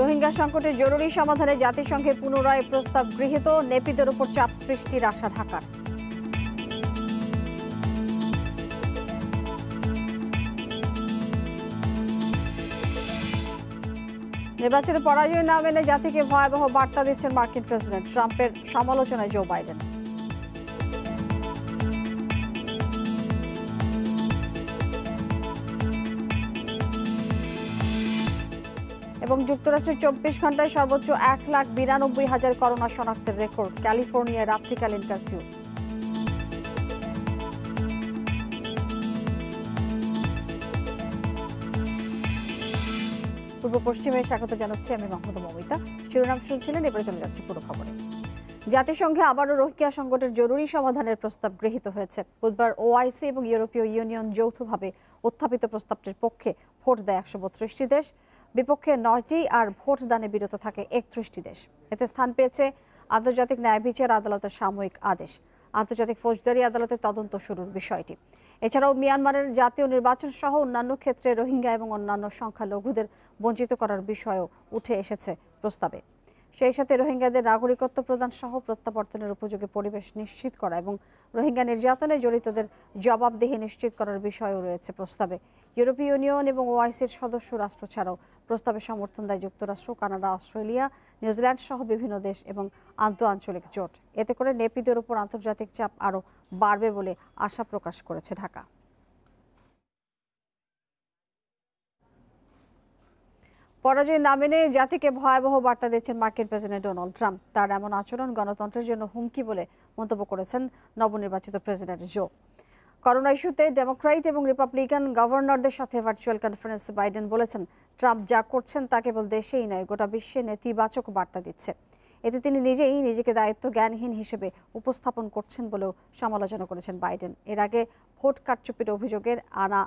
রোহিঙ্গা সংকটের জরুরি সমাধানে জাতিসংঘে পুনরায় প্রস্তাব গৃহীত, নেপিদের উপর চাপ সৃষ্টির আশা ঢাকার। নির্বাচনে পরাজয় না মেনে জাতিকে ভয়াবহ বার্তা দিচ্ছেন মার্কিন প্রেসিডেন্ট। ট্রাম্পের সমালোচনায় জো বাইডেন। এবং যুক্তরাষ্ট্রের 24 ঘন্টায় সর্বোচ্চ 1,92,000 করোনা শনাক্তের রেকর্ড। ক্যালিফোর্নিয়ায় রাত্রিকালীন কারফিউ। পূর্ব পশ্চিমে স্বাগত জানাচ্ছি আমি মাহমুদা মমিতা। শিরোনাম শুনছিলেন, এবারে চলে যাচ্ছে পুরো খবরে। জাতিসংঘে আবারও রোহিঙ্গা সংকটের জরুরি সমাধানের প্রস্তাব গৃহীত হয়েছে। বুধবার ওআইসি এবং ইউরোপীয় ইউনিয়ন যৌথভাবে উত্থাপিত প্রস্তাবটির পক্ষে ভোট দেয় 132টি দেশ, বিপক্ষে 9টি আর ভোট দানে বিরত থাকে 31টি দেশ। এতে স্থান পেয়েছে আন্তর্জাতিক ন্যায় বিচার আদালতের সাময়িক আদেশ, আন্তর্জাতিক ফৌজদারি আদালতের তদন্ত শুরুর বিষয়টি। এছাড়াও মিয়ানমারের জাতীয় নির্বাচন সহ অন্যান্য ক্ষেত্রে রোহিঙ্গা এবং অন্যান্য সংখ্যালঘুদের বঞ্চিত করার বিষয়ও উঠে এসেছে প্রস্তাবে। সেই সাথে রোহিঙ্গাদের নাগরিকত্ব প্রদান সহ প্রত্যাবর্তনের উপযোগী পরিবেশ নিশ্চিত করা এবং রোহিঙ্গা নির্যাতনে জড়িতদের জবাবদিহি নিশ্চিত করার বিষয়ও রয়েছে প্রস্তাবে। ইউরোপীয় ইউনিয়ন এবং ওআইসির সদস্য রাষ্ট্র ছাড়াও প্রস্তাবে সমর্থন দেয় যুক্তরাষ্ট্র, কানাডা, অস্ট্রেলিয়া, নিউজিল্যান্ড সহ বিভিন্ন দেশ এবং আন্তঃআঞ্চলিক জোট। এতে করে নেপিদের উপর আন্তর্জাতিক চাপ আরও বাড়বে বলে আশা প্রকাশ করেছে ঢাকা। পরাজয় না মেনে জাতিকে ভয়াবহ বার্তা দিচ্ছেন মার্কিন প্রেসিডেন্ট ডোনাল্ড ট্রাম্প। তার এমন আচরণ গণতন্ত্রের জন্য হুমকি বলে মন্তব্য করেছেন নবনির্বাচিত প্রেসিডেন্ট জো। করোনা ইস্যুতে ডেমোক্র্যাট এবং রিপাবলিকান গভর্নরদের সাথে ভার্চুয়াল কনফারেন্সে বাইডেন বলেছেন, ট্রাম্প যা করছেন তা কেবল দেশেই নয়, গোটা বিশ্বে নেতিবাচক বার্তা দিচ্ছে। এতে তিনি নিজেকে দায়িত্ব জ্ঞানহীন হিসেবে উপস্থাপন করছেন বলেও সমালোচনা করেছেন বাইডেন। এর আগে ভোট কারচুপির অভিযোগের আনা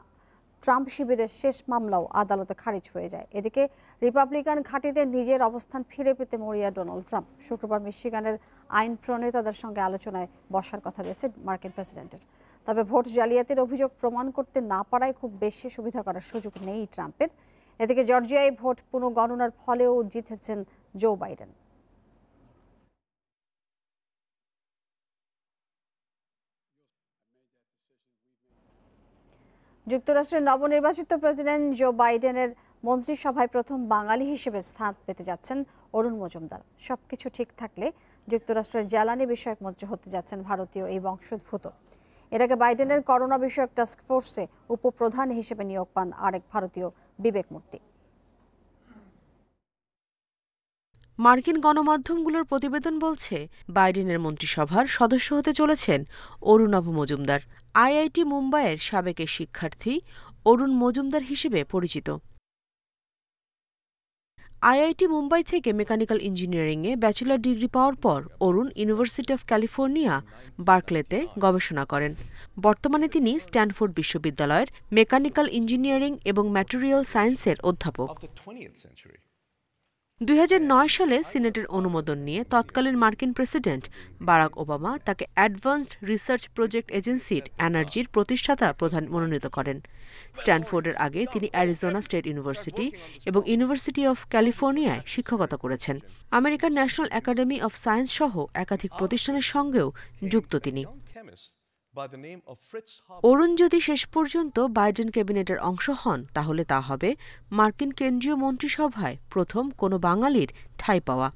ট্রাম্প শিবিরের শেষ মামলাও আদালতে খারিজ হয়ে যায়। এদিকে রিপাবলিকান ঘাঁটিতে নিজের অবস্থান ফিরে পেতে মরিয়া ডোনাল্ড ট্রাম্প। শুক্রবার মিশিগানের আইন প্রণেতাদের সঙ্গে আলোচনায় বসার কথা রয়েছে মার্কিন প্রেসিডেন্টের। তবে ভোট জালিয়াতির অভিযোগ প্রমাণ করতে না পারায় খুব বেশি সুবিধা করার সুযোগ নেই ট্রাম্পের। এদিকে জর্জিয়ায় ভোট পুনঃগণনার ফলেও জিতেছেন জো বাইডেন। যুক্তরাষ্ট্রের নবনির্বাচিত প্রেসিডেন্ট জো বাইডেনের মন্ত্রিসভায় প্রথম বাঙালি হিসেবে স্থান পেতে যাচ্ছেন অরুণ মজুমদার। সবকিছু ঠিক থাকলে যুক্তরাষ্ট্রের জ্বালানি বিষয়ক মন্ত্রী হতে যাচ্ছেন ভারতীয় এই বংশোদ্ভূত। এর আগে বাইডেনের করোনা বিষয়ক টাস্ক ফোর্সে উপপ্রধান হিসেবে নিয়োগ পান আরেক ভারতীয়, বিবেক মূর্তি। মার্কিন গণমাধ্যমগুলোর প্রতিবেদন বলছে, বাইডেনের মন্ত্রিসভার সদস্য হতে চলেছেন অরুণাভ মজুমদার। আইআইটি মুম্বাইয়ের সাবেক শিক্ষার্থী অরুণ মজুমদার হিসেবে পরিচিত। আইআইটি মুম্বাই থেকে মেকানিক্যাল ইঞ্জিনিয়ারিংয়ে ব্যাচেলর ডিগ্রি পাওয়ার পর অরুণ ইউনিভার্সিটি অফ ক্যালিফোর্নিয়া বার্কলেতে গবেষণা করেন। বর্তমানে তিনি স্ট্যানফোর্ড বিশ্ববিদ্যালয়ের মেকানিক্যাল ইঞ্জিনিয়ারিং এবং ম্যাটেরিয়াল সায়েন্সের অধ্যাপক। 2009 সালে সিনেটের অনুমোদন নিয়ে তৎকালীন মার্কিন প্রেসিডেন্ট বারাক ওবামা তাকে অ্যাডভান্সড রিসার্চ প্রজেক্ট এজেন্সির এনার্জির প্রতিষ্ঠাতা প্রধান মনোনীত করেন। স্ট্যানফোর্ডের আগে তিনি অ্যারিজোনা স্টেট ইউনিভার্সিটি এবং ইউনিভার্সিটি অফ ক্যালিফোর্নিয়ায় শিক্ষকতা করেছেন। American national academy of science সহ একাধিক প্রতিষ্ঠানের সঙ্গেও যুক্ত তিনি। অরুণ যদি শেষ পর্যন্ত বাইডেন ক্যাবিনেটের অংশ হন, তাহলে তা হবে মার্কিন কেন্দ্রীয় মন্ত্রিসভায় প্রথম কোনো বাঙালির ঠাঁই পাওয়া।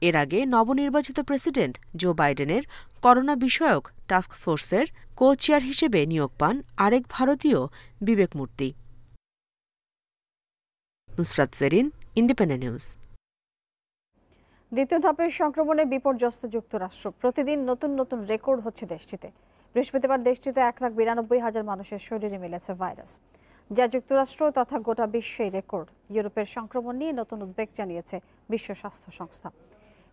এর আগে নবনির্বাচিত প্রেসিডেন্ট জো বাইডেনের করোনা বিষয়ক টাস্ক ফোর্সের কো চেয়ার হিসেবে নিয়োগ পান আরেক ভারতীয়, বিবেক মূর্তি। Nusrat Jerin, independent news. দ্বিতীয় ধাপের সংক্রমণে বিপর্যস্ত যুক্তরাষ্ট্র। প্রতিদিন নতুন নতুন রেকর্ড হচ্ছে দেশটিতে। বৃহস্পতিবার দেশটিতে 1,92,000 মানুষের শরীরে মিলেছে ভাইরাস, যা যুক্তরাষ্ট্র তথা গোটা বিশ্বেই রেকর্ড। ইউরোপের সংক্রমণ নিয়ে নতুন উদ্বেগ জানিয়েছে বিশ্ব স্বাস্থ্য সংস্থা।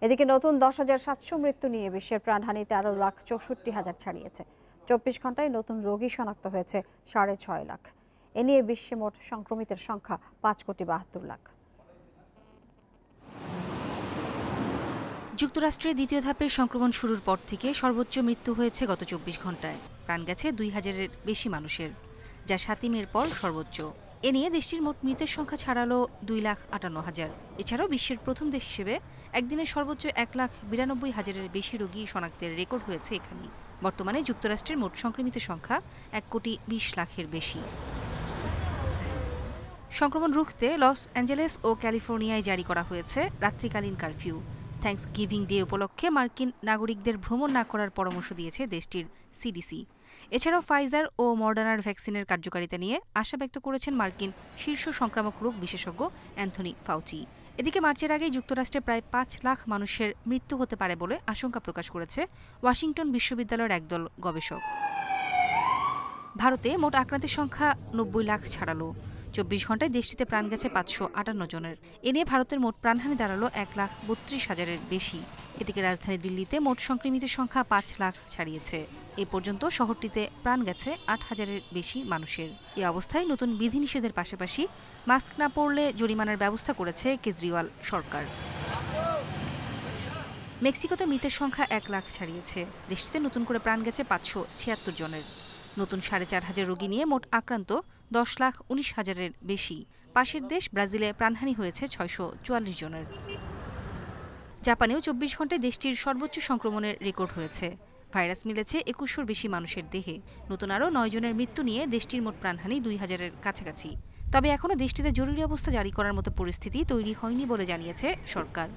এদিকে নতুন 10,700 মৃত্যু নিয়ে বিশ্বের প্রাণহানি 13,64,000 ছাড়িয়েছে। 24 ঘন্টায় নতুন রোগী শনাক্ত হয়েছে 6.5 লাখ। এ নিয়ে বিশ্বে মোট সংক্রমিতের সংখ্যা 5,72 লাখ। যুক্তরাষ্ট্রে দ্বিতীয় ধাপের সংক্রমণ শুরুর পর থেকে সর্বোচ্চ মৃত্যু হয়েছে গত 24 ঘন্টায়। প্রাণ গেছে 2,000-এর বেশি মানুষের, যা 7 মের পর সর্বোচ্চ। এ নিয়ে দেশটির মোট মৃতের সংখ্যা ছাড়ালো 2,58,000। এছাড়াও বিশ্বের প্রথম দেশ হিসেবে একদিনে সর্বোচ্চ 1,92,000-এর বেশি রোগী শনাক্তের রেকর্ড হয়েছে এখানে। বর্তমানে যুক্তরাষ্ট্রের মোট সংক্রমিত সংখ্যা 1,20,00,000-এর বেশি। সংক্রমণ রুখতে লস অ্যাঞ্জেলেস ও ক্যালিফোর্নিয়ায় জারি করা হয়েছে রাত্রিকালীন কারফিউ। থ্যাঙ্কস গিভিং ডে উপলক্ষে মার্কিন নাগরিকদের ভ্রমণ না করার পরামর্শ দিয়েছে দেশটির সিডিসি। এছাড়াও ফাইজার ও মডার্নার ভ্যাকসিনের কার্যকারিতা নিয়ে আশা ব্যক্ত করেছেন মার্কিন শীর্ষ সংক্রামক রোগ বিশেষজ্ঞ অ্যান্থনি ফাউচি। এদিকে মার্চের আগেই যুক্তরাষ্ট্রে প্রায় 5 লাখ মানুষের মৃত্যু হতে পারে বলে আশঙ্কা প্রকাশ করেছে ওয়াশিংটন বিশ্ববিদ্যালয়ের একদল গবেষক। ভারতে মোট আক্রান্তের সংখ্যা 90 লাখ ছাড়ালো। 24 ঘন্টায় দেশটিতে প্রাণ গেছে 558 জনের। এ নিয়ে ভারতের মোট প্রাণহানি দাঁড়ালো 1,32,000-এর বেশি। এদিকে রাজধানী দিল্লিতে মোট সংক্রমিতের সংখ্যা 5 লাখ ছাড়িয়েছে। এ পর্যন্ত শহরটিতে প্রাণ গেছে 8,000-এর বেশি মানুষের। এই অবস্থায় নতুন বিধিনিষেধের পাশাপাশি মাস্ক না পরলে জরিমানার ব্যবস্থা করেছে কেজরিওয়াল সরকার। মেক্সিকোতে মৃতের সংখ্যা 1 লাখ ছাড়িয়েছে। দেশটিতে নতুন করে প্রাণ গেছে 576 জনের। নতুন 4,500 রোগী নিয়ে মোট আক্রান্ত 10,19,000-এর বেশি। পাশের দেশ ব্রাজিলে প্রাণহানি হয়েছে 644 জনের। জাপানেও 24 ঘন্টায় দেশটির সর্বোচ্চ সংক্রমণের রেকর্ড হয়েছে। ভাইরাস মিলেছে 2100-র বেশি মানুষের দেহে। নতুন আরও 9 জনের মৃত্যু নিয়ে দেশটির মোট প্রাণহানি 2000-এর কাছাকাছি। তবে এখনও দেশটিতে জরুরি অবস্থা জারি করার মতো পরিস্থিতি তৈরি হয়নি বলে জানিয়েছে সরকার।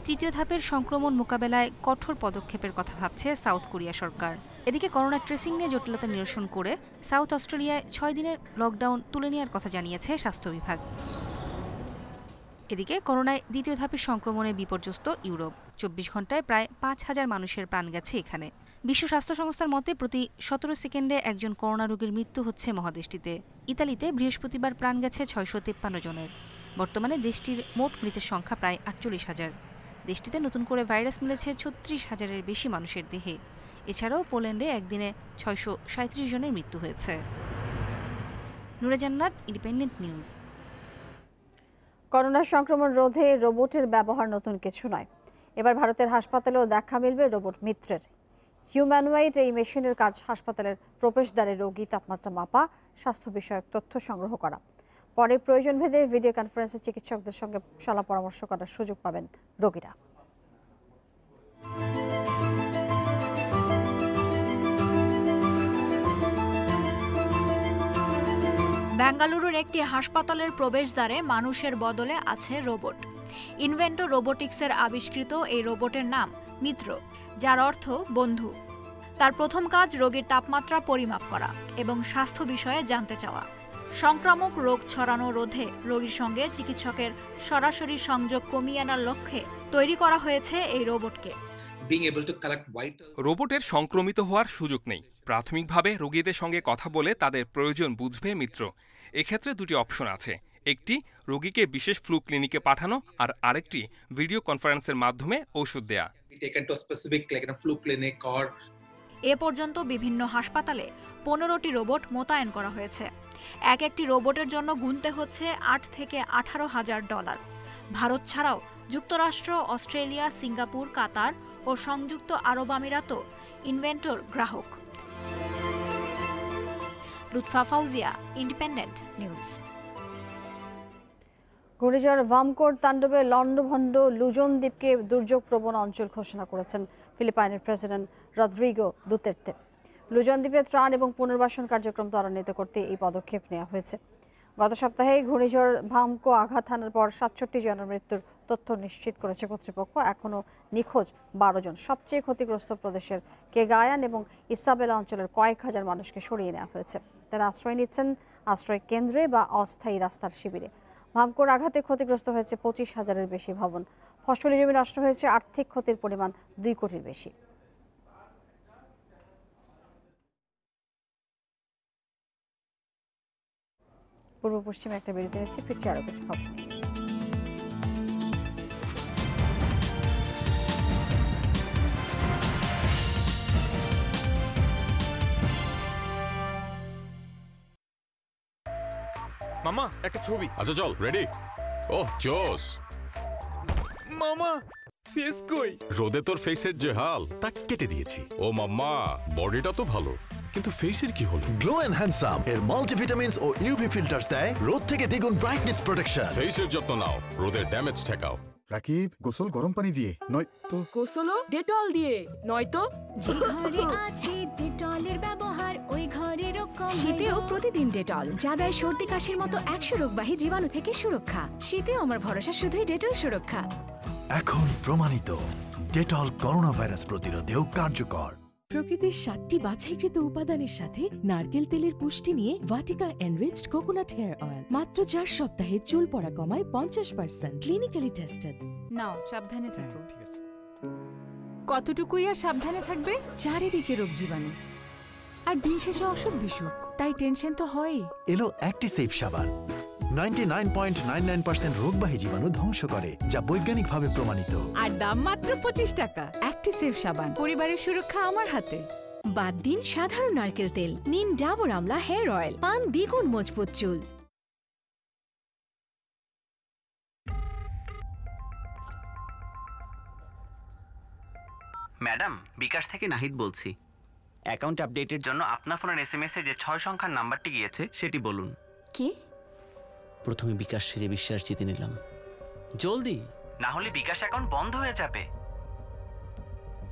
তৃতীয় ধাপের সংক্রমণ মোকাবেলায় কঠোর পদক্ষেপের কথা ভাবছে সাউথ কোরিয়া সরকার। এদিকে করোনা ট্রেসিং নিয়ে জটিলতা নিরসন করে সাউথ অস্ট্রেলিয়ায় 6 দিনের লকডাউন তুলে নেওয়ার কথা জানিয়েছে স্বাস্থ্য বিভাগ। এদিকে করোনায় দ্বিতীয় ধাপের সংক্রমণে বিপর্যস্ত ইউরোপ। 24 ঘন্টায় প্রায় 5,000 মানুষের প্রাণ গেছে এখানে। বিশ্ব স্বাস্থ্য সংস্থার মতে প্রতি 17 সেকেন্ডে একজন করোনা রোগীর মৃত্যু হচ্ছে মহাদেশটিতে। ইতালিতে বৃহস্পতিবার প্রাণ গেছে 653 জনের। বর্তমানে দেশটির মোট মৃতের সংখ্যা প্রায় 48,000। দেশটিতে নতুন করে ভাইরাস মিলেছে 36,000-এর বেশি মানুষের দেহে। এছাড়াও পোল্যান্ডে একদিনে 637 জনের মৃত্যু হয়েছে। নুরে জান্নাত, ইন্ডিপেন্ডেন্ট নিউজ। করোনা সংক্রমণ রোধে রোবটের ব্যবহার নতুন কিছু নয়। এবার ভারতের হাসপাতালেও দেখা মিলবে রোবট মিত্রের। হিউম্যানওয়েড এই মেশিনের কাজ হাসপাতালের প্রবেশদ্বারে রোগী তাপমাত্রা মাপা, স্বাস্থ্য বিষয়ক তথ্য সংগ্রহ করা। পরে প্রয়োজন ভেদে ভিডিও কনফারেন্সে চিকিৎসকদের সঙ্গে সলা পরামর্শ করার সুযোগ পাবেন রোগীরা। বেঙ্গালুরুর একটি হাসপাতালের প্রবেশদ্বারে মানুষের বদলে আছে রোবট। ইনভেন্টো রোবোটিক্সের আবিষ্কৃত এই রোবটের নাম মিত্র, যার অর্থ বন্ধু। তার প্রথম কাজ রোগীর তাপমাত্রা পরিমাপ করা এবং স্বাস্থ্য বিষয়ে জানতে চাওয়া। সংক্রামক রোগ ছড়ানো রোধে রোগীর সঙ্গে চিকিৎসকের সরাসরি সংযোগ কমিয়ে আনার লক্ষ্যে তৈরি করা হয়েছে এই রোবটকে। রোবটের সংক্রমিত হওয়ার সুযোগ নেই। প্রাথমিকভাবে রোগীদের সঙ্গে কথা বলে তাদের প্রয়োজন বুঝবে মিত্র। এক্ষেত্রে দুটি অপশন আছে, একটি রোগীকে বিশেষ ফ্লু ক্লিনিকে পাঠানো, আর আরেকটি ভিডিও কনফারেন্সের মাধ্যমে ওষুধ দেয়া। এ পর্যন্ত বিভিন্ন হাসপাতালে 15টি রোবট মোতায়েন করা হয়েছে। একটি রোবটের জন্য গুনতে হচ্ছে $8,000 থেকে $18,000। ভারত ছাড়াও যুক্তরাষ্ট্র, অস্ট্রেলিয়া, সিঙ্গাপুর, কাতার ও সংযুক্ত আরব আমিরাতও ইনভেন্টোর গ্রাহক। Lutfa Fauzia, independent news. ঘূর্ণিঝড় ভামকোর তাণ্ডবে লন্ডভন্ড লুজন দ্বীপকে দুর্যোগ প্রবণ অঞ্চল ঘোষণা করেছেন ফিলিপাইনের প্রেসিডেন্ট রদ্রিগো দুতের্তে। লুজন দ্বীপে ত্রাণ এবং পুনর্বাসন কার্যক্রম ত্বরান্বিত করতে এই পদক্ষেপ নেওয়া হয়েছে। গত সপ্তাহে ঘূর্ণিঝড় ভামকো আঘাত হানার পর 67 জনের মৃত্যুর তথ্য নিশ্চিত করেছে কর্তৃপক্ষ। এখনও নিখোঁজ 12 জন। সবচেয়ে ক্ষতিগ্রস্ত প্রদেশের কেগায়ান এবং ইসাবেলা অঞ্চলের কয়েক হাজার মানুষকে সরিয়ে নেওয়া হয়েছে। তারা আশ্রয় নিচ্ছেন আশ্রয় কেন্দ্রে বা অস্থায়ী রাস্তার শিবিরে। ভামকোর আঘাতে ক্ষতিগ্রস্ত হয়েছে 25,000-এর বেশি ভবন। ফসলি জমি নষ্ট হয়েছে। আর্থিক ক্ষতির পরিমাণ 2 কোটির বেশি। পূর্ব পশ্চিমে একটা বিরতি নিচ্ছে, ফিরছি আরো কিছু খবর নিয়ে। মামা একটা ছবি। আচ্ছা চল, রেডি? ও জোস। মামা ফেস কই? রোদে তোর ফেসের যে হাল তা কেটে দিয়েছি। ও মাম্মা, বডিটা তো ভালো, কিন্তু ফেসের কি হলো? গ্লো এন্ড হ্যান্ডসাম এর মাল্টিভিটামিনস ও ইউভি ফিল্টারস দেয় রোদ থেকে দ্বিগুণ ব্রাইটনেস প্রোটেকশন। ফেসের যত্ন নাও, রোদের ড্যামেজ ঠেকাও। রাকিব, গোসল গরম পানি দিয়ে নয় তো গোসলও ডেটল দিয়ে, নয়তো যে ঘরে আছে ডেটলের ব্যবহার ওই ঘরেরও কম। শীতেও প্রতিদিন ডেটল, যা দেয় সর্দি কাশির মতো 100 রোগবাহী জীবাণু থেকে সুরক্ষা। শীতেও আমার ভরসা শুধুই ডেটল সুরক্ষা। এখন প্রমাণিত ডেটল করোনা ভাইরাস প্রতিরোধেও কার্যকর। প্রকৃতির 7টি বাছাইকৃত উপাদানের সাথে নারকেল তেলের পুষ্টি নিয়ে Vatika enriched coconut hair oil মাত্র 4 সপ্তাহে চুল পড়া কমায় 50%, ক্লিনিক্যালি টেস্টেড। নাও, সাবধানে থেকো। ঠিক আছে। কতটুকুই আর সাবধানে থাকবে? চারিদিকে রোগ জীবাণু, আর দিন শেষে অসুখ বিসুখ, তাই টেনশন তো হয়ই। এলো অ্যাক্টিসেভ সাবান, 99.99% রোগবাহী জীবাণু ধ্বংস করে, যা বৈজ্ঞানিকভাবে প্রমাণিত। আর দাম মাত্র 25 টাকা। অ্যাক্টিসেভ সাবান, পরিবারের সুরক্ষা আমার হাতে। বাদ দিন সাধারণ নারকেল তেল, নিন ডাবর আমলা হেয়ার অয়েল, পান দ্বিগুণ মজবুত চুল। ম্যাডাম, বিকাশ থেকে নাহিদ বলছি। অ্যাকাউন্ট আপডেটের জন্য আপনার ফোনের এসএমএস এ যে 6 সংখ্যার নাম্বারটি গিয়েছে সেটি বলুন। কি? প্রথমে বিকাশ সেজে বিশ্বাস জিতে নিলাম, জলদি, না হলে বিকাশ অ্যাকাউন্ট বন্ধ হয়ে যাবে।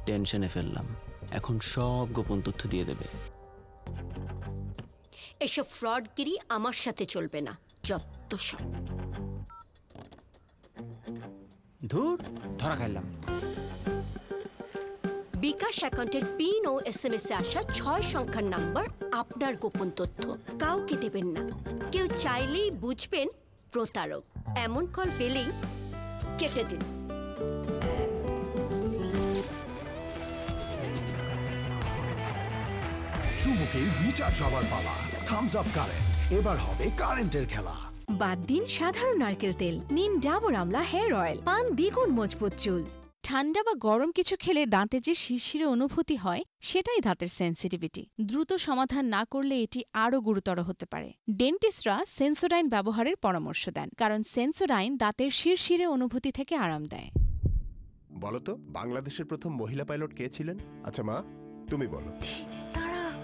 টেনশনে ফেললাম, এখন সব গোপন তথ্য দিয়ে দেবে। এসব ফ্রডগিরি আমার সাথে চলবে না, যত সব। ধুর, ধরা খাইলাম। বিকাশ অ্যাকাউন্টের পিন ও এসএমএস এ আসা 6 সংখ্যার নাম্বার আপনার গোপন তথ্য, কাউকে দেবেন না। কেউ চাইলেই বুঝবেন প্রতারক। এমন কল পেলেই কেটে দিন। চুমুকের রিচার্জ হবার পালা, থামস আপ কারেন্ট, এবার হবে কারেন্টের খেলা। বাদ দিন সাধারণ নারকেল তেল, নিন ডাবর আমলা হেয়ার অয়েল, পান দ্বিগুণ মজবুত চুল। ঠান্ডা বা গরম কিছু খেলে দাঁতে যে শিরশিরে অনুভূতি হয়, সেটাই দাঁতের সেনসিটিভিটি। দ্রুত সমাধান না করলে এটি আরও গুরুতর হতে পারে। ডেন্টিস্টরা সেন্সোডাইন ব্যবহারের পরামর্শ দেন, কারণ সেন্সোডাইন দাঁতের শিরশিরে অনুভূতি থেকে আরাম দেয়। বলতো, বাংলাদেশের প্রথম মহিলা পাইলট কে ছিলেন? আচ্ছা মা, তুমি বলো।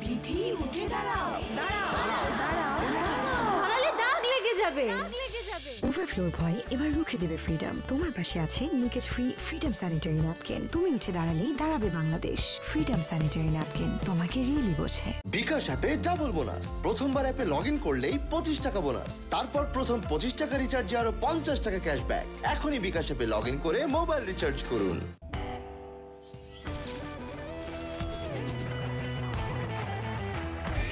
বিধি, উঠে দাঁড়াও, দাঁড়াও, দাঁড়াও, দাঁড়ালে দাগ লেগে যাবে। ওভারফ্লোর ভয় এবার রুখে দেবে ফ্রিডম। তোমার পাশে আছে leakage free freedom sanitary napkin. তুমি উঠে দাঁড়ালেই দাঁড়াবে বাংলাদেশ। ফ্রিডম স্যানিটারি ন্যাপকিন তোমাকে রিয়েলি বোঝে। বিকাশ অ্যাপে ডাবল বোনাস। প্রথমবার অ্যাপে লগ ইন করলেই 25 টাকা বোনাস, তারপর প্রথম 25 টাকা রিচার্জে আরো 50 টাকা ক্যাশব্যাক। এখনই বিকাশ অ্যাপে লগ ইন করে মোবাইল রিচার্জ করুন।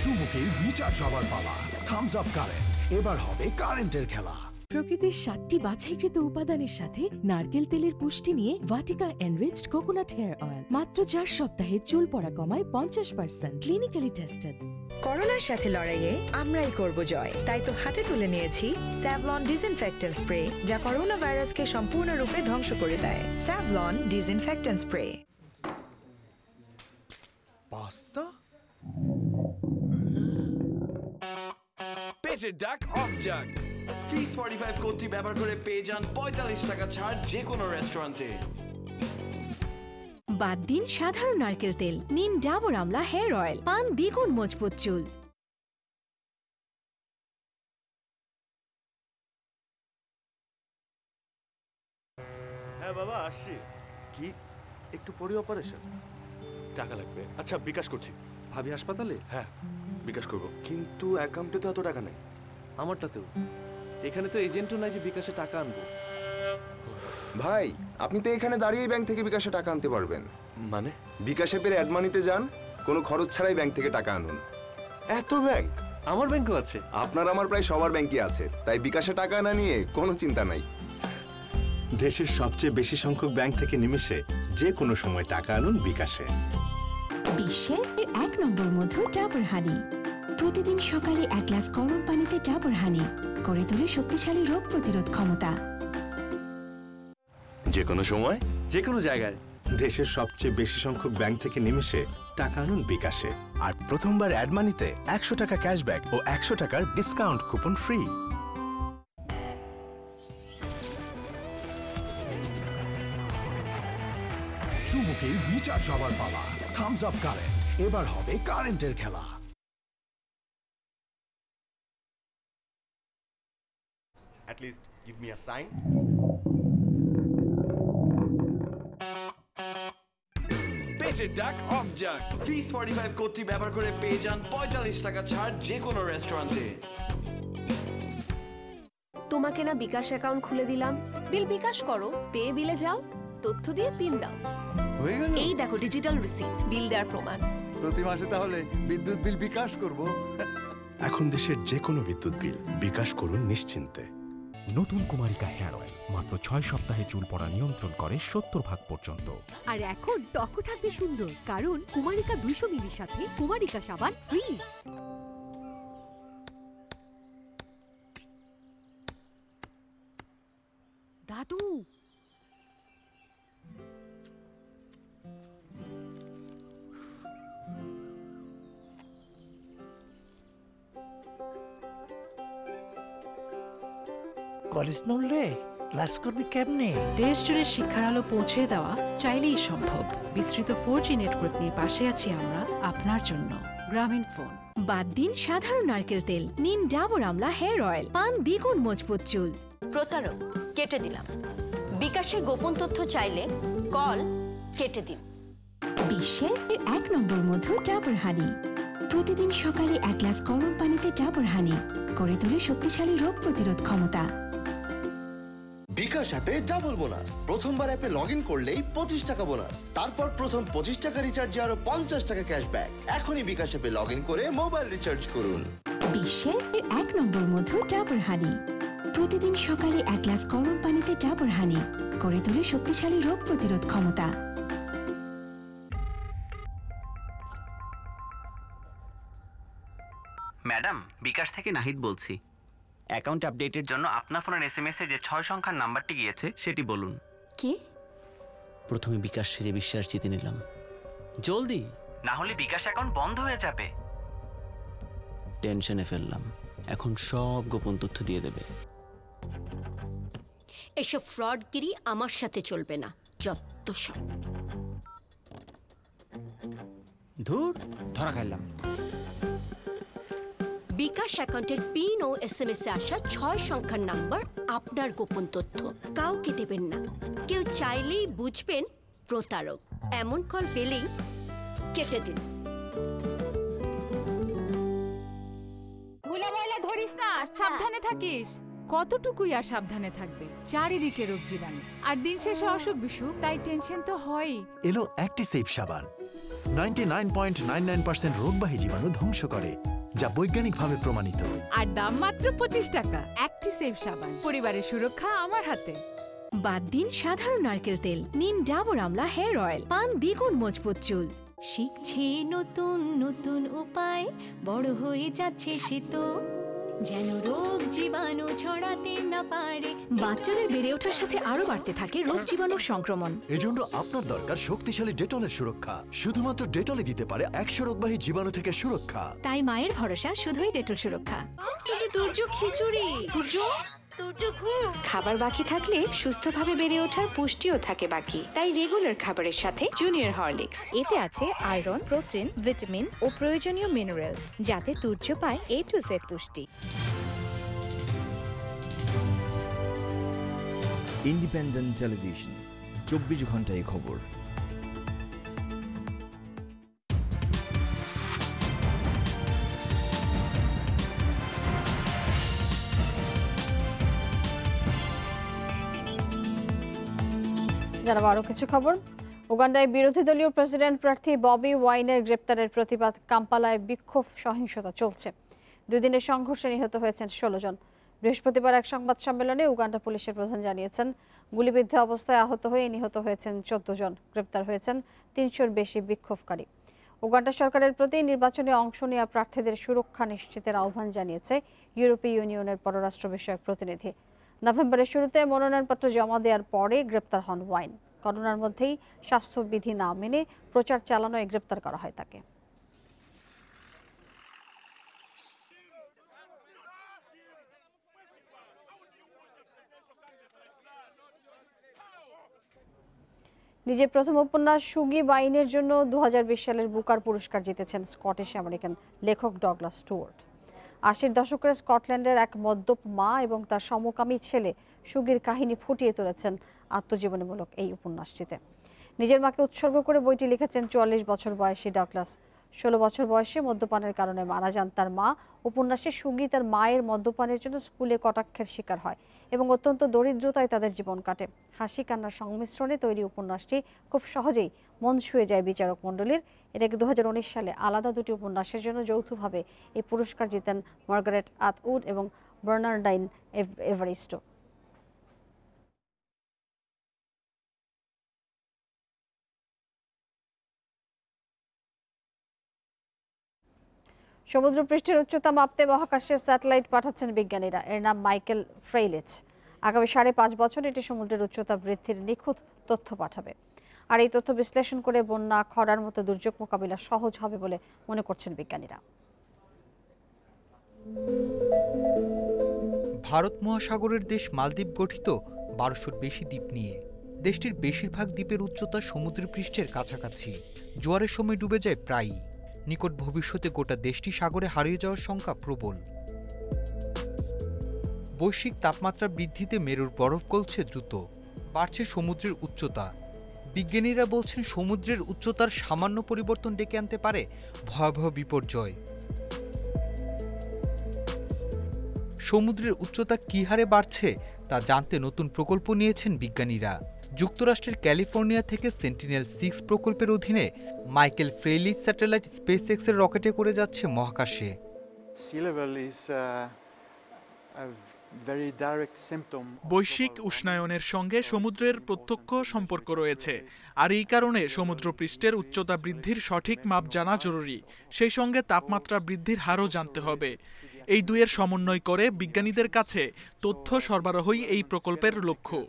চুমুকের রিচার্জ হবার পালা, থামস আপ কারেন্ট, এবার হবে কারেন্টের খেলা। প্রকৃতির 7টি বাছাইকৃত উপাদানের সাথে নারকেল তেলের পুষ্টি নিয়ে Vatika enriched coconut hair oil মাত্র 4 সপ্তাহে চুল পড়া কমায় 50%, ক্লিনিক্যালি টেস্টেড। করোনার সাথে লড়াইয়ে আমরাই করব জয়। তাই তো হাতে তুলে নিয়েছি স্যাভলন ডিসইনফেক্ট্যান্ট স্প্রে, যা করোনা ভাইরাসকে সম্পূর্ণরূপে ধ্বংস করে দেয়। Savlon disinfectant spray. পাস্তা, পেটের ডাক অফ যাক। ফিস 45 কোডটি ব্যবহার করে পেয়ে যান 45 টাকা ছাড় যে কোনো রেস্টুরেন্টে। বাদ দিন সাধারণ নারকেল তেল, নিন ডাবর আমলা হেয়ার অয়েল, পান দ্বিগুণ মজবুত চুল। হ্যাঁ বাবা, আসছি। কি একটু পরে অপারেশন? টাকা লাগবে। আচ্ছা, বিকাশ করছি। ভাবি হাসপাতালে? হ্যাঁ, বিকাশ করব, কিন্তু অ্যাকাউন্টে তো এত টাকা নেই। আমারটাতেও। এখানে তো এজেন্টও নাই যে বিকাশে টাকা আনবো। ভাই, আপনি তো এখানে দাঁড়িয়েই ব্যাংক থেকে বিকাশে টাকা আনতে পারবেন। মানে? বিকাশ অ্যাপের অ্যাড মানিতে যান, কোনো খরচ ছাড়াই ব্যাংক থেকে টাকা আনুন। এত ব্যাংক? আমার ব্যাংকও আছে। আপনার আমার প্রায় সবার ব্যাংকই আছে, তাই বিকাশে টাকা আনা নিয়ে কোনো চিন্তা নাই। দেশের সবচেয়ে বেশি সংখ্যক ব্যাংক থেকে নিমেষে যে কোনো সময় টাকা আনুন বিকাশে। বিশ্বের 1 নম্বর মধু ডাবর হানি। প্রতিদিন সকালে 1 গ্লাস গরম পানিতে ডাবর হানি করে তোলে শক্তিশালী রোগ প্রতিরোধ ক্ষমতা। যে কোনো সময়, যে কোনো জায়গায় দেশের সবচেয়ে বেশি সংখ্যক ব্যাংক থেকে নিমেষে টাকা আনুন বিকাশে। আর প্রথমবার অ্যাড মানিতে 100 টাকা ক্যাশব্যাক ও 100 টাকার ডিসকাউন্ট কুপন ফ্রি। লোকে রিচার্জ হবার পালা। থামস আপ কারেন্ট, এবার হবে কারেন্টের খেলা। At least give me a sign. পেটের ডাক অফ যাক। ফিস 45 কোডটি ব্যবহার করে পেয়ে যান 45 টাকা ছাড় যে কোনো রেস্টুরেন্টে। তোমাকে না বিকাশ অ্যাকাউন্ট খুলে দিলাম, বিল বিকাশ করো, পে বিলে যাও, তথ্য দিয়ে পিন দাও, হয়ে গেল। এই দেখো ডিজিটাল রিসিপ্ট, বিল দেওয়ার প্রমাণ। প্রতি মাসে তাহলে বিদ্যুৎ বিল বিকাশ করব। এখন দেশের যে কোনো বিদ্যুৎ বিল বিকাশ করুন নিশ্চিন্তে। নতুন কুমারিকা হেয়ার অয়েল মাত্র 6 সপ্তাহে চুল পড়া নিয়ন্ত্রণ করে 70% পর্যন্ত। আর এখন ত্বকও থাকবে সুন্দর, কারণ কুমারিকা 200 মিলির সাথে কুমারিকা সাবান ফ্রি। দাদু, কলেজ নড়লে ক্লাস করবি কেমনে? দেশ জুড়ে শিক্ষার আলো পৌঁছে দেওয়া চাইলেই সম্ভব। বিস্তৃত 4G নেটওয়ার্ক নিয়ে পাশে আছি আমরা আপনার জন্য। গ্রামীণ ফোন। বাদ দিন সাধারণ নারকেল তেল, নিন ডাবর আমলা হেয়ার অয়েল, পান দ্বিগুণ মজবুত চুল। প্রতারক কেটে দিলাম। বিকাশের গোপন তথ্য চাইলে কল কেটে দিন। বিশ্বের 1 নম্বর মধু ডাবর হানি। প্রতিদিন সকালে 1 গ্লাস গরম পানিতে ডাবর হানি করে তোলে শক্তিশালী রোগ প্রতিরোধ ক্ষমতা। বিকাশ অ্যাপে ডাবল বোনাস। প্রথমবার অ্যাপে লগ ইন করলেই 25 টাকা বোনাস। তারপর প্রথম 25 টাকা রিচার্জে আরো 50 টাকা ক্যাশব্যাক। এখনই বিকাশ অ্যাপে লগ ইন করে মোবাইল রিচার্জ করুন। বিশ্বের 1 নম্বর মধু ডাবর হানি। প্রতিদিন সকালে 1 গ্লাস গরম পানিতে ডাবর হানি করে তোলে শক্তিশালী রোগ প্রতিরোধ ক্ষমতা। ম্যাডাম, বিকাশ থেকে নাহিদ বলছি। অ্যাকাউন্ট আপডেটের জন্য আপনার ফোনের এসএমএস এ যে 6 সংখ্যার নাম্বারটি গিয়েছে সেটি বলুন। কি? প্রথমে বিকাশ সেজে বিশ্বাস জিতে নিলাম। জলদি, না হলে বিকাশ অ্যাকাউন্ট বন্ধ হয়ে যাবে। টেনশনে ফেললাম, এখন সব গোপন তথ্য দিয়ে দেবে। এসব ফ্রডগিরি আমার সাথে চলবে না, যত সব। ধুর, ধরা খাইলাম। বিকাশ অ্যাকাউন্টের পিন ও এসএমএস এ আসা 6 সংখ্যার নাম্বার আপনার গোপন তথ্য কাউকে দেবেন না। কেউ চাইলেই বুঝবেন প্রতারক। এমন কল পেলেই কেটে দিন। ভুলা ময়লা ধরিস না, সাবধানে থাকিস। কতটুকুই আর সাবধানে থাকবে, চারিদিকে রোগ জীবাণু, আর দিন শেষে অসুখ বিসুখ, তাই টেনশন তো হয়ই। এলো অ্যাক্টিসেভ সাবান, 99.99% রোগবাহী জীবাণু ধ্বংস করে, যা বৈজ্ঞানিকভাবে প্রমাণিত। আর দাম মাত্র 25 টাকা। অ্যাক্টিসেভ সাবান, পরিবারের সুরক্ষা আমার হাতে। বাদ দিন সাধারণ নারকেল তেল, নিন ডাবর আমলা হেয়ার অয়েল, পান দ্বিগুণ মজবুত চুল। শিখছে নতুন নতুন উপায়, বড় হয়ে যাচ্ছে সে তো, যেন রোগ জীবাণু ছড়াতে না পারে। বাচ্চাদের বেড়ে ওঠার সাথে আরো বাড়তে থাকে রোগ জীবাণুর সংক্রমণ। এজন্য আপনার দরকার শক্তিশালী ডেটলের সুরক্ষা। শুধুমাত্র ডেটলে দিতে পারে 100 রোগবাহী জীবাণু থেকে সুরক্ষা। তাই মায়ের ভরসা শুধুই ডেটল সুরক্ষা। তুর্য খিচুড়ি, তুর্য খাবার বাকি থাকলে সুস্থভাবে বেড়ে ওঠার পুষ্টিও থাকে বাকি। তাই রেগুলার খাবারের সাথে জুনিয়র হরলিক্স, এতে আছে আয়রন, প্রোটিন, ভিটামিন ও প্রয়োজনীয় মিনারেলস, যাতে তুর্য পায় A to Z পুষ্টি। ইন্ডিপেন্ডেন্ট টেলিভিশন, 24 ঘন্টায় খবর। জানাবো আরো কিছু খবর। উগান্ডায় বিরোধী দলীয় প্রেসিডেন্ট প্রার্থী ববি ওয়াইনের গ্রেপ্তারের প্রতিবাদ কাম্পালায় বিক্ষোভ সহিংসতা চলছে। 2 দিনের সংঘর্ষে নিহত হয়েছেন 16 জন। বৃহস্পতিবার এক সংবাদ সম্মেলনে উগান্ডা পুলিশের প্রধান জানিয়েছেন, গুলিবিদ্ধ অবস্থায় আহত হয়ে নিহত হয়েছেন 14 জন। গ্রেপ্তার হয়েছেন 300-র বেশি বিক্ষোভকারী। উগান্ডা সরকারের প্রতি নির্বাচনে অংশ নেওয়া প্রার্থীদের সুরক্ষা নিশ্চিতের আহ্বান জানিয়েছে ইউরোপীয় ইউনিয়নের পররাষ্ট্র বিষয়ক প্রতিনিধি। নভেম্বরের শুরুতে মনোনয়নপত্র জমা দেওয়ার পরে গ্রেপ্তার হন ওয়াইন। করোনার মধ্যেই স্বাস্থ্যবিধি না মেনে প্রচার চালানোয় গ্রেপ্তার করা হয় তাকে। নিজের প্রথম উপন্যাস সুগি বাইনের জন্য 2020 সালের বুকার পুরস্কার জিতেছেন স্কটিশ আমেরিকান লেখক ডগলাস স্টুয়ার্ট। 80-এর দশকের স্কটল্যান্ডের এক মদ্যপ মা এবং তার সমকামী ছেলে সুগির কাহিনী ফুটিয়ে তুলেছেন আত্মজীবনীমূলক এই উপন্যাসটিতে। নিজের মাকে উৎসর্গ করে বইটি লিখেছেন 44 বছর বয়সী ডগলাস। 16 বছর বয়সে মদ্যপানের কারণে মারা যান তার মা। উপন্যাসে সুগি তার মায়ের মদ্যপানের জন্য স্কুলে কটাক্ষের শিকার হয় এবং অত্যন্ত দরিদ্রতায় তাদের জীবন কাটে। হাসি কান্নার সংমিশ্রণে তৈরি উপন্যাসটি খুব সহজেই মন ছুঁয়ে যায় বিচারক মণ্ডলীর। এর আগে 2019 সালে আলাদা দুটি উপন্যাসের জন্য যৌথভাবে এই পুরস্কার জিতেন মার্গারেট আতউড এবং বার্নার্ডাইন এভারিস্টো। সমুদ্রপৃষ্ঠের উচ্চতা মাপতে মহাকাশে স্যাটেলাইট পাঠাচ্ছেন বিজ্ঞানীরা। এর নাম মাইকেল ফ্রেইলিচ। আগামী 5.5 বছর এটি সমুদ্রের উচ্চতা বৃদ্ধির নিখুঁত তথ্য পাঠাবে। আর এই তথ্য বিশ্লেষণ করে বন্যা, খরার মতো দুর্যোগ মোকাবিলা সহজ হবে বলে মনে করছেন বিজ্ঞানীরা। ভারত মহাসাগরের দেশ মালদ্বীপ গঠিত 1200-র বেশি দ্বীপ নিয়ে। দেশটির বেশিরভাগ দ্বীপের উচ্চতা সমুদ্রপৃষ্ঠের কাছাকাছি। জোয়ারের সময় ডুবে যায় প্রায়ই। নিকট ভবিষ্যতে গোটা দেশটি সাগরে হারিয়ে যাওয়ার শঙ্কা প্রবল। বৈশ্বিক তাপমাত্রা বৃদ্ধিতে মেরুর বরফ গলছে দ্রুত, বাড়ছে সমুদ্রের উচ্চতা। বিজ্ঞানীরা বলছেন সমুদ্রের উচ্চতার সামান্য পরিবর্তন ডেকে আনতে পারে ভয়াবহ বিপর্যয়। সমুদ্রের উচ্চতা কী হারে বাড়ছে তা জানতে নতুন প্রকল্প নিয়েছেন বিজ্ঞানীরা। যুক্তরাষ্ট্রের ক্যালিফোর্নিয়া থেকে সেন্টিনেল-6 প্রকল্পের অধীনে মাইকেল ফ্রেইলিচ স্যাটেলাইট স্পেসএক্সের রকেটে করে যাচ্ছে মহাকাশে। বৈশ্বিক উষ্ণায়নের সঙ্গে সমুদ্রের প্রত্যক্ষ সম্পর্ক রয়েছে, আর এই কারণে সমুদ্রপৃষ্ঠের উচ্চতা বৃদ্ধির সঠিক মাপ জানা জরুরি। সেই সঙ্গে তাপমাত্রা বৃদ্ধির হারও জানতে হবে। এই দুয়ের সমন্বয় করে বিজ্ঞানীদের কাছে তথ্য সরবরাহই এই প্রকল্পের লক্ষ্য।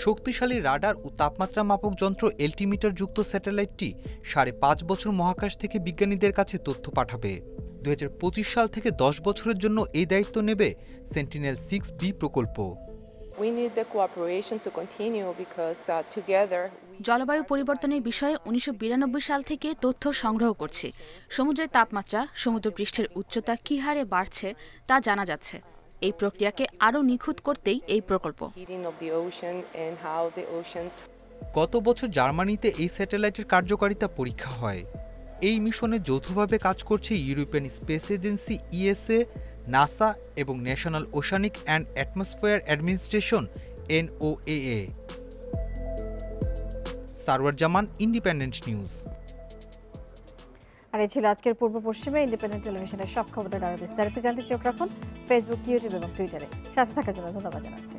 শক্তিশালী রাডার ও তাপমাত্রা মাপক যন্ত্র এলটিমিটার যুক্ত স্যাটেলাইটটি 5.5 বছর মহাকাশ থেকে বিজ্ঞানীদের কাছে তথ্য পাঠাবে। 2025 সাল থেকে 10 বছরের জন্য এই দায়িত্ব নেবে সেন্টিনেল-6B প্রকল্প। জলবায়ু পরিবর্তনের বিষয়ে 1992 সাল থেকে তথ্য সংগ্রহ করছি। সমুদ্রের তাপমাত্রা, সমুদ্রপৃষ্ঠের উচ্চতা কী হারে বাড়ছে তা জানা যাচ্ছে। এই প্রক্রিয়াকে আরও নিখুঁত করতেই এই প্রকল্প। গত বছর জার্মানিতে এই স্যাটেলাইটের কার্যকারিতা পরীক্ষা হয়। এই মিশনে যৌথভাবে কাজ করছে European space agency ESA, NASA এবং national oceanic and atmosphere administration NOAA। Sarwar Zaman, Independent news. আর এই ছিল আজকের পূর্ব পশ্চিমে ইন্ডিপেন্ডেন্ট টেলিভিশনের সব খবরের আরও বিস্তারিত জানতে চোখ রাখুন ফেসবুক, ইউটিউব এবং টুইটারে। সাথে থাকার জন্য ধন্যবাদ জানাচ্ছি।